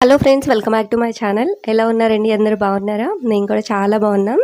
Hello friends, welcome back to my channel. ఎలా ఉన్నారండి? అందరూ బాగున్నారా? నేను కూడా చాలా బాగున్నాం.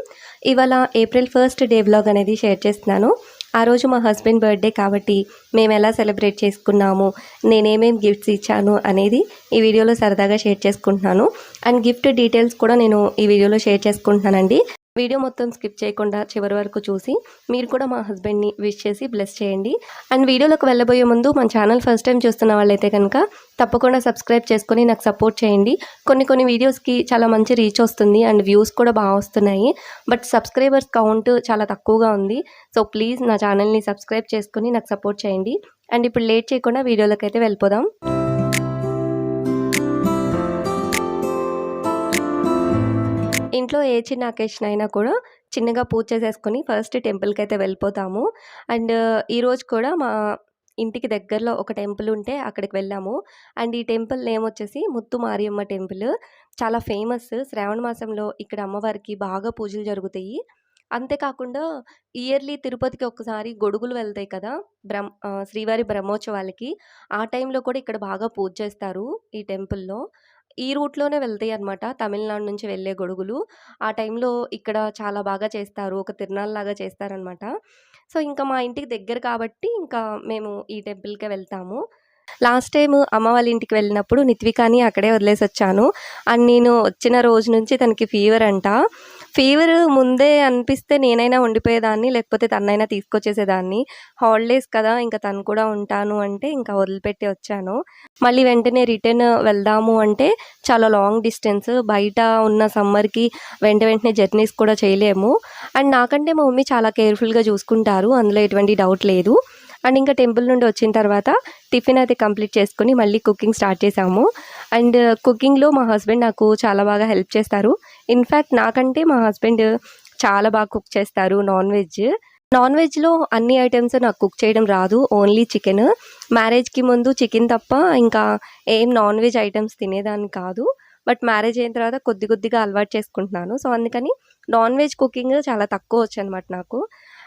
ఇవాళ ఏప్రిల్ 1 డే వ్లాగ్ అనేది షేర్ చేస్తున్నాను. ఆ రోజు మా హస్బెండ్ బర్త్డే కాబట్టి మేము ఎలా సెలబ్రేట్ చేసుకున్నాము, నేనేమేమి గిఫ్ట్స్ ఇచ్చాను అనేది ఈ వీడియోలో సరదాగా షేర్ చేసుకుంటున్నాను. అండ్ గిఫ్ట్ డీటెయిల్స్ కూడా నేను ఈ వీడియోలో షేర్ చేసుకుంటున్నానండి. వీడియో మొత్తం స్కిప్ చేయకుండా చివరి వరకు చూసి మీరు కూడా మా హస్బెండ్ని విష్ చేసి బ్లెస్ చేయండి. అండ్ వీడియోలోకి వెళ్ళబోయే ముందు మన ఛానల్ ఫస్ట్ టైం చూస్తున్న వాళ్ళైతే కనుక తప్పకుండా సబ్స్క్రైబ్ చేసుకొని నాకు సపోర్ట్ చేయండి. కొన్ని వీడియోస్కి చాలా మంచి రీచ్ వస్తుంది అండ్ వ్యూస్ కూడా బాగా వస్తున్నాయి. బట్ సబ్స్క్రైబర్స్ కౌంట్ చాలా తక్కువగా ఉంది. సో ప్లీజ్ నా ఛానల్ని సబ్స్క్రైబ్ చేసుకొని నాకు సపోర్ట్ చేయండి. అండ్ ఇప్పుడు లేట్ చేయకుండా వీడియోలోకి అయితే వెళ్ళిపోదాం. ఇంట్లో ఏ చిన్న అకేషన్ అయినా కూడా చిన్నగా పూజ చేసేసుకొని ఫస్ట్ టెంపుల్కి అయితే వెళ్ళిపోతాము. అండ్ ఈరోజు కూడా మా ఇంటికి దగ్గరలో ఒక టెంపుల్ ఉంటే అక్కడికి వెళ్ళాము. అండ్ ఈ టెంపుల్ నేమ్ వచ్చేసి ముత్తు మారియమ్మ టెంపుల్. చాలా ఫేమస్. శ్రావణ మాసంలో ఇక్కడ అమ్మవారికి బాగా పూజలు జరుగుతాయి. అంతేకాకుండా ఇయర్లీ తిరుపతికి ఒకసారి గొడుగులు వెళ్తాయి కదా, శ్రీవారి బ్రహ్మోత్సవాలకి. ఆ టైంలో కూడా ఇక్కడ బాగా పూజ చేస్తారు ఈ టెంపుల్లో. ఈ రూట్‌లోనే వెళ్తాయన్నమాట, తమిళనాడు నుంచి వెళ్ళే గొడుగులు. ఆ టైంలో ఇక్కడ చాలా బాగా చేస్తారు. ఒక తిరునాళ్ళలాగా చేస్తారనమాట. సో, ఇంకా మా ఇంటికి దగ్గర కాబట్టి ఇంకా మేము ఈ టెంపుల్‌కే వెళ్తాము. లాస్ట్ టైము అమ్మ వాళ్ళ ఇంటికి వెళ్ళినప్పుడు నిత్వికాని అక్కడే వదిలేసొచ్చాను. అండ్ నేను వచ్చిన రోజు నుంచి తనకి ఫీవర్ అంట. ఫీవర్ ముందే అనిపిస్తే నేనైనా ఉండిపోయేదాన్ని, లేకపోతే తనైనా తీసుకొచ్చేసేదాన్ని. హాలిడేస్ కదా, ఇంకా తను కూడా ఉంటాను అంటే ఇంకా వదిలిపెట్టి వచ్చాను. మళ్ళీ వెంటనే రిటర్న్ వెళ్దాము అంటే చాలా లాంగ్ డిస్టెన్స్. బయట ఉన్న సమ్మర్‌కి వెంటనే జర్నీస్ కూడా చేయలేము. అండ్ నాకంటే మా మమ్మీ చాలా కేర్‌ఫుల్‌గా చూసుకుంటారు. అందులో ఎటువంటి డౌట్ లేదు. అండ్ ఇంకా టెంపుల్ నుండి వచ్చిన తర్వాత టిఫిన్ అయితే కంప్లీట్ చేసుకొని మళ్ళీ కుకింగ్ స్టార్ట్ చేసాము. అండ్ కుకింగ్‌లో మా హస్బెండ్ నాకు చాలా బాగా హెల్ప్ చేస్తారు. ఇన్‌ఫ్యాక్ట్ నాకంటే మా హస్బెండ్ చాలా బాగా కుక్ చేస్తారు నాన్ వెజ్. నాన్ వెజ్‌లో అన్ని ఐటెమ్స్ నాకు కుక్ చేయడం రాదు. Only chicken. మ్యారేజ్‌కి ముందు చికెన్ తప్ప ఇంకా ఏం నాన్ వెజ్ ఐటెమ్స్ తినేదాన్ని కాదు. బట్ మ్యారేజ్ అయిన తర్వాత కొద్దిగా అలవాటు చేసుకుంటున్నాను. సో, అందుకని నాన్ వెజ్ కుకింగ్ చాలా తక్కువ వచ్చనమాట నాకు.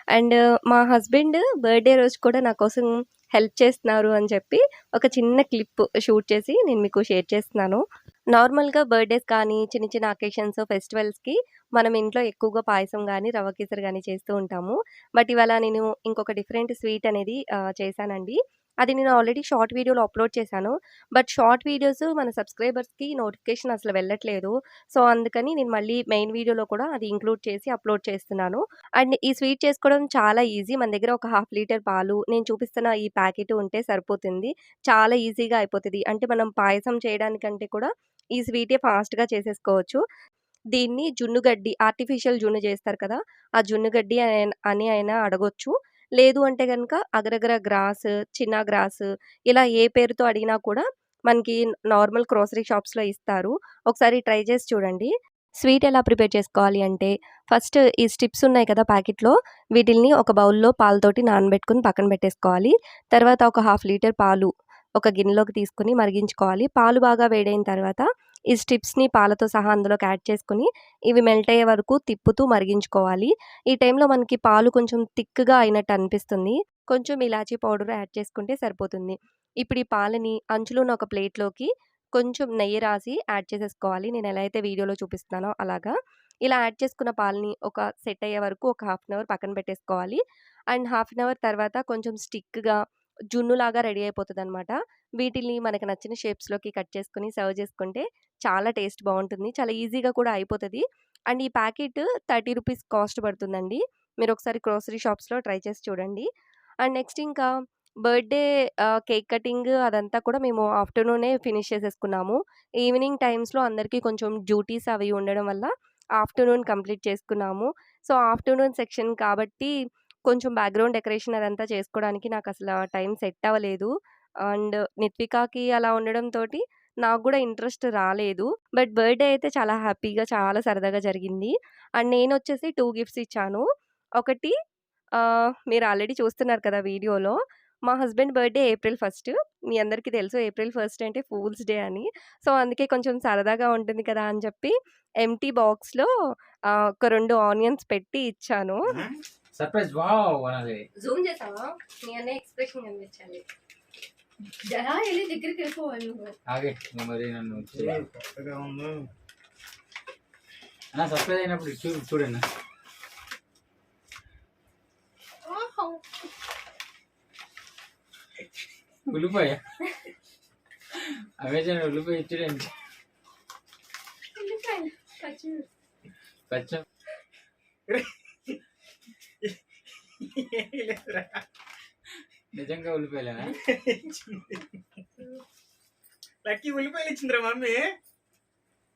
అండ్ మా హస్బెండ్ బర్త్‌డే రోజు కూడా నా కోసం హెల్ప్ చేస్తున్నారు అని చెప్పి ఒక చిన్న క్లిప్ షూట్ చేసి నేను మీకు షేర్ చేస్తున్నాను. నార్మల్‌గా బర్త్‌డేస్ కానీ, చిన్న అకేషన్స్, ఫెస్టివల్స్‌కి మనం ఇంట్లో ఎక్కువగా పాయసం గానీ, రవ్వ కేసరి గానీ చేస్తూ ఉంటాము. బట్ ఇవాళ నేను ఇంకొక డిఫరెంట్ స్వీట్ అనేది చేశానండి. అది నేను ఆల్రెడీ షార్ట్ వీడియోలో అప్‌లోడ్ చేశాను. బట్ షార్ట్ వీడియోస్ మన సబ్స్క్రైబర్స్‌కి నోటిఫికేషన్ అసలు వెళ్ళట్లేదు. సో, అందుకని నేను మళ్ళీ మెయిన్ వీడియోలో కూడా అది ఇంక్లూడ్ చేసి అప్‌లోడ్ చేస్తున్నాను. అండ్ ఈ స్వీట్ చేసుకోవడం చాలా ఈజీ. మన దగ్గర ఒక హాఫ్ లీటర్ పాలు, నేను చూపిస్తున్న ఈ ప్యాకెట్ ఉంటే సరిపోతుంది. చాలా ఈజీగా అయిపోతది. అంటే మనం పాయసం చేయడానికంటే కూడా ఈ స్వీటే ఫాస్ట్‌గా చేసేసుకోవచ్చు. దీన్ని జున్నుగడ్డి, ఆర్టిఫిషియల్ జున్ను చేస్తారు కదా, ఆ జున్నుగడ్డి అని అయినా అడగొచ్చు. లేదు అంటే గనక అగరగర గ్రాస్, చిన్న గ్రాస్ ఇలా ఏ పేరుతో అడిగినా కూడా మనకి నార్మల్ గ్రోసరీ షాప్స్‌లో ఇస్తారు. ఒకసారి ట్రై చేసి చూడండి. స్వీట్ ఎలా ప్రిపేర్ చేసుకోవాలి అంటే, ఫస్ట్ ఈ స్ట్రిప్స్ ఉన్నాయి కదా ప్యాకెట్‌లో, వీటిల్ని ఒక బౌల్‌లో పాలతోటి నానబెట్టుకొని పక్కన పెట్టేసుకోవాలి. తర్వాత ఒక హాఫ్ లీటర్ పాలు ఒక గిన్నెలోకి తీసుకొని మరిగించుకోవాలి. పాలు బాగా వేడైన తర్వాత ఈ స్ట్రిప్స్‌ని పాలతో సహా అందులోకి యాడ్ చేసుకొని ఇవి మెల్ట్ అయ్యే వరకు తిప్పుతూ మరిగించుకోవాలి. ఈ టైంలో మనకి పాలు కొంచెం థిక్‌గా అయినట్టు అనిపిస్తుంది. కొంచెం ఇలాచీ పౌడర్ యాడ్ చేసుకుంటే సరిపోతుంది. ఇప్పుడు ఈ పాలని అంచులో ఉన్న ఒక ప్లేట్‌లోకి కొంచెం నెయ్యి రాసి యాడ్ చేసేసుకోవాలి. నేను ఎలా అయితే వీడియోలో చూపిస్తున్నానో అలాగా. ఇలా యాడ్ చేసుకున్న పాలని ఒక సెట్ అయ్యే వరకు ఒక హాఫ్ అన్ అవర్ పక్కన పెట్టేసుకోవాలి. అండ్ హాఫ్ అన్ అవర్ తర్వాత కొంచెం స్టిక్‌గా జున్నులాగా రెడీ అయిపోతదనమాట. వీటిల్ని మనకు నచ్చిన షేప్స్‌లోకి కట్ చేసుకొని సర్వ్ చేసుకుంటే చాలా టేస్ట్ బావుంటుంది. చాలా ఈజీగా కూడా అయిపోతది. అండ్ ఈ ప్యాకెట్ రూ. 30 కాస్ట్ పడుతుందండి. మీరొకసారి గ్రోసరీ షాప్స్‌లో ట్రై చేసి చూడండి. అండ్ నెక్స్ట్ ఇంకా బర్త్‌డే కేక్ కటింగ్ అదంతా కూడా మేము ఆఫ్టర్‌నూనే ఫినిష్ చేసేసుకున్నాము. ఈవినింగ్ టైమ్స్‌లో అందరికీ కొంచెం డ్యూటీస్ అవి ఉండడం వల్ల ఆఫ్టర్‌నూన్ కంప్లీట్ చేసుకున్నాము. సో, ఆఫ్టర్‌నూన్ సెక్షన్ కాబట్టి కొంచెం బ్యాక్‌గ్రౌండ్ డెకరేషన్ అదంతా చేసుకోవడానికి నాకసల టైం సెట్ అవ్వలేదు. అండ్ నిత్వికాకి అలా ఉండడంతోటి నాకు గూడా ఇంట్రెస్ట్ రాలేదు. బట్ బర్త్‌డే అయితే చాలా హ్యాపీగా, చాలా సరదాగా జరిగింది. అండ్ నేనొచ్చేసి 2 గిఫ్ట్స్ ఇచ్చాను. ఒకటి మీరు ఆల్రెడీ చూస్తున్నారు కదా వీడియోలో. మా హస్బెండ్ బర్త్‌డే ఏప్రిల్ 1. మీ అందరికీ తెలుసు ఏప్రిల్ 1 అంటే ఫూల్స్ డే అని. సో, అందుకే కొంచెం సరదాగా ఉంటుంది కదా అని చెప్పి ఎంప్టీ బాక్స్‌లో ఒక 2 ఆనియన్స్ పెట్టి ఇచ్చాను. సర్ప్రైజ్ వావ్ అనాలి. జూమ్ చేసావా? మీ అన్నయ్య ఎక్స్‌ప్రెషన్ కనిపించాలి. జరా వెళ్ళి దగ్గరికి వెళ్ళిపోవాలి ఆగే మరి నన్ను కొత్తగా ఉందో అన్న సర్ప్రైజ్ అయినప్పుడు చూడండి ఉల్లిపాయ అమెజాన్ ఉల్లిపాయ ఇచ్చాడండి పచ్చ నిజంగా ఉల్లిపాయలేనా లక్కీ ఉల్లిపాయలు ఇచ్చిందిరా మమ్మీ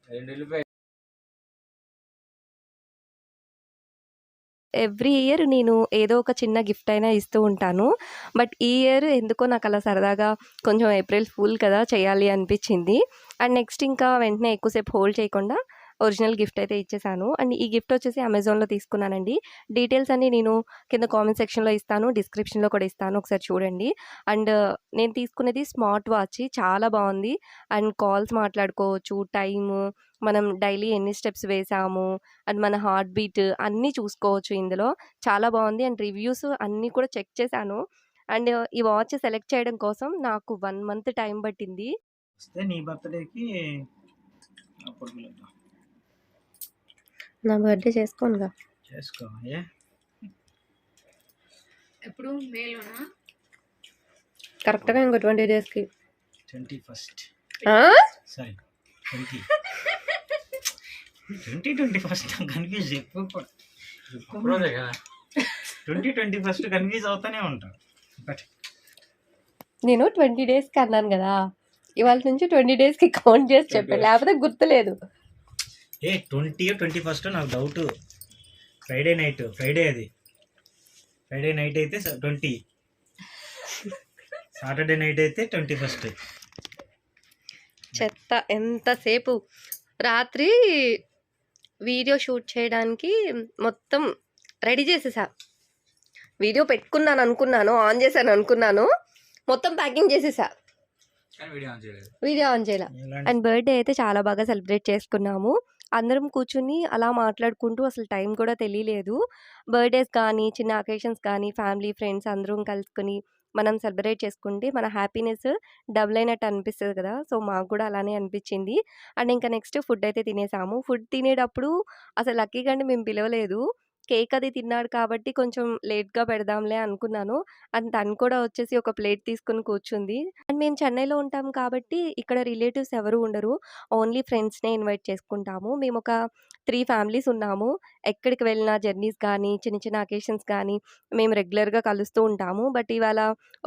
2 ఉల్లిపాయలు ఎవ్రీ ఇయర్ నేను ఏదో ఒక చిన్న గిఫ్ట్ అయినా ఇస్తూ ఉంటాను. బట్ ఈ ఇయర్ ఎందుకో నాకు అలా సరదాగా కొంచెం ఏప్రిల్ ఫూల్ కదా చేయాలి అనిపించింది. అండ్ నెక్స్ట్ ఇంకా వెంటనే ఎక్కువసేపు హోల్డ్ చేయకుండా ఒరిజినల్ గిఫ్ట్ అయితే ఇచ్చేసాను. అండ్ ఈ గిఫ్ట్ వచ్చేసి అమెజాన్లో తీసుకున్నానండి. డీటెయిల్స్ అన్నీ నేను కింద కామెంట్ సెక్షన్లో ఇస్తాను, డిస్క్రిప్షన్లో కూడా ఇస్తాను, ఒకసారి చూడండి. అండ్ నేను తీసుకునేది స్మార్ట్ వాచ్, చాలా బాగుంది. అండ్ కాల్స్ మాట్లాడుకోవచ్చు, టైము, మనం డైలీ ఎన్ని స్టెప్స్ వేసాము, అండ్ మన హార్ట్ బీట్ అన్నీ చూసుకోవచ్చు ఇందులో. చాలా బాగుంది. అండ్ రివ్యూస్ అన్నీ కూడా చెక్ చేశాను. అండ్ ఈ వాచ్ సెలెక్ట్ చేయడం కోసం నాకు 1 మంత్ టైం పట్టింది. నీ బర్త్డేకి అప్పుడు నా బర్త్డే చేసుకోనుగా. చేసుకో ఎప్పుడు మేలోనా? కరెక్ట్గా ఇంకో 20 డేస్కి 21st సారీ 2021 కన్ఫ్యూజ్ ఎక్కువ 2021 కన్ఫ్యూజ్ అవుతానే ఉంటాను. బట్ నేను 20 డేస్కి అన్నాను కదా, ఇవాళ నుంచి 20 డేస్కి కౌంట్ చేసి చెప్పాను, లేకపోతే గుర్తులేదు. 20 21 నాకు డౌట్. ఫ్రైడే నైట్, ఫ్రైడే అయితే 20, సాటర్డే నైట్ అయితే 21. చెత్త. ఎంతసేపు రాత్రి వీడియో షూట్ చేయడానికి మొత్తం రెడీ చేసేసా. వీడియో పెట్టుకున్నాను అనుకున్నాను, ఆన్ చేశాను అనుకున్నాను, మొత్తం ప్యాకింగ్ చేసేసా, వీడియో ఆన్ చేయాల. అండ్ బర్త్డే అయితే చాలా బాగా సెలబ్రేట్ చేసుకున్నాము. అందరం కూర్చుని అలా మాట్లాడుకుంటూ అసలు టైం కూడా తెలియలేదు. బర్త్డేస్ కానీ చిన్న అకేషన్స్ కానీ ఫ్యామిలీ ఫ్రెండ్స్ అందరం కలుసుకుని మనం సెలబ్రేట్ చేసుకుంటే మన హ్యాపీనెస్ డబుల్ అయినట్టు అనిపిస్తుంది కదా. సో మాకు కూడా అలానే అనిపించింది. అండ్ ఇంకా నెక్స్ట్ ఫుడ్ అయితే తినేసాము. ఫుడ్ తినేటప్పుడు అసలు లక్కీగా మేము పిలవలేదు. కేక్ అది తిన్నాడు కాబట్టి కొంచెం లేట్గా పెడదాంలే అనుకున్నాను. అండ్ తను కూడా వచ్చేసి ఒక ప్లేట్ తీసుకుని కూర్చుంది. అండ్ మేము చెన్నైలో ఉంటాం కాబట్టి ఇక్కడ రిలేటివ్స్ ఎవరు ఉండరు, ఓన్లీ ఫ్రెండ్స్నే ఇన్వైట్ చేసుకుంటాము. మేము ఒక 3 ఫ్యామిలీస్ ఉన్నాము. ఎక్కడికి వెళ్ళినా జర్నీస్ కానీ చిన్న చిన్న అకేషన్స్ కానీ మేము రెగ్యులర్గా కలుస్తూ ఉంటాము. బట్ ఇవాళ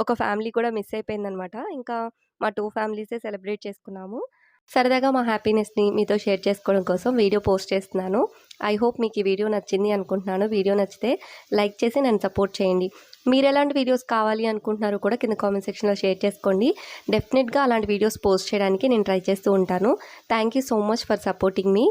ఒక ఫ్యామిలీ కూడా మిస్ అయిపోయిందనమాట. ఇంకా మా 2 ఫ్యామిలీసే సెలబ్రేట్ చేసుకున్నాము. సరదాగా మా హ్యాపీనెస్ని మీతో షేర్ చేసుకోవడం కోసం వీడియో పోస్ట్ చేస్తున్నాను. ఐ హోప్ మీకు ఈ వీడియో నచ్చింది అనుకుంటున్నాను. వీడియో నచ్చితే లైక్ చేసి నన్ను సపోర్ట్ చేయండి. మీరు ఎలాంటి వీడియోస్ కావాలి అనుకుంటున్నారో కూడా కింద కామెంట్ సెక్షన్లో షేర్ చేసుకోండి. డెఫినెట్గా అలాంటి వీడియోస్ పోస్ట్ చేయడానికి నేను ట్రై చేస్తూ ఉంటాను. Thank you so much for supporting me.